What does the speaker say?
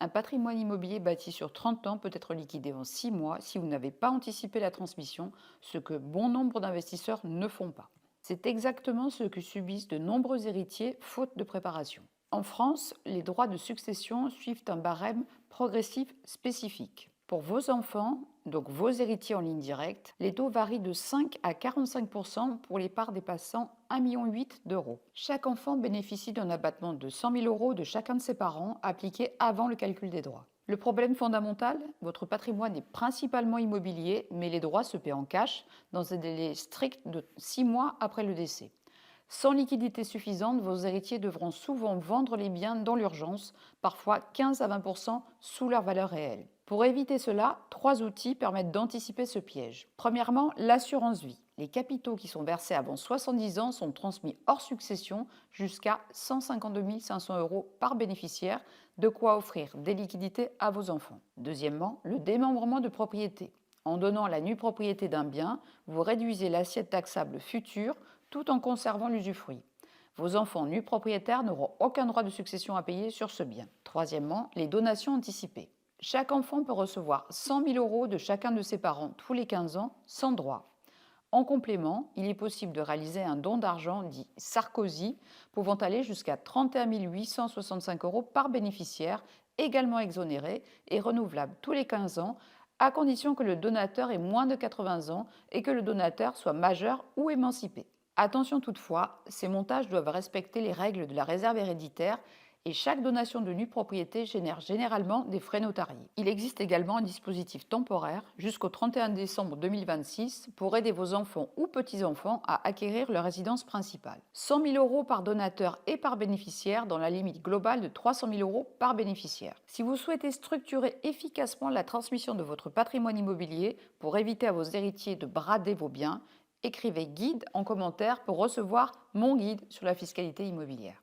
Un patrimoine immobilier bâti sur 30 ans peut être liquidé en 6 mois si vous n'avez pas anticipé la transmission, ce que bon nombre d'investisseurs ne font pas. C'est exactement ce que subissent de nombreux héritiers faute de préparation. En France, les droits de succession suivent un barème progressif spécifique. Pour vos enfants, donc vos héritiers en ligne directe, les taux varient de 5 à 45 pour les parts dépassant 1,8 million d'euros. Chaque enfant bénéficie d'un abattement de 100 000 euros de chacun de ses parents appliqué avant le calcul des droits. Le problème fondamental, votre patrimoine est principalement immobilier, mais les droits se paient en cash dans un délai strict de 6 mois après le décès. Sans liquidité suffisante, vos héritiers devront souvent vendre les biens dans l'urgence, parfois 15 à 20 sous leur valeur réelle. Pour éviter cela, 3 outils permettent d'anticiper ce piège. Premièrement, l'assurance vie. Les capitaux qui sont versés avant 70 ans sont transmis hors succession jusqu'à 152 500 euros par bénéficiaire, de quoi offrir des liquidités à vos enfants. Deuxièmement, le démembrement de propriété. En donnant la nue propriété d'un bien, vous réduisez l'assiette taxable future tout en conservant l'usufruit. Vos enfants nus propriétaires n'auront aucun droit de succession à payer sur ce bien. Troisièmement, les donations anticipées. Chaque enfant peut recevoir 100 000 euros de chacun de ses parents tous les 15 ans sans droit. En complément, il est possible de réaliser un don d'argent dit Sarkozy, pouvant aller jusqu'à 31 865 euros par bénéficiaire, également exonéré et renouvelable tous les 15 ans, à condition que le donateur ait moins de 80 ans et que le donateur soit majeur ou émancipé. Attention toutefois, ces montages doivent respecter les règles de la réserve héréditaire et chaque donation de nue propriété génère généralement des frais notariés. Il existe également un dispositif temporaire jusqu'au 31 décembre 2026 pour aider vos enfants ou petits-enfants à acquérir leur résidence principale. 100 000 euros par donateur et par bénéficiaire dans la limite globale de 300 000 euros par bénéficiaire. Si vous souhaitez structurer efficacement la transmission de votre patrimoine immobilier pour éviter à vos héritiers de brader vos biens, écrivez guide en commentaire pour recevoir mon guide sur la fiscalité immobilière.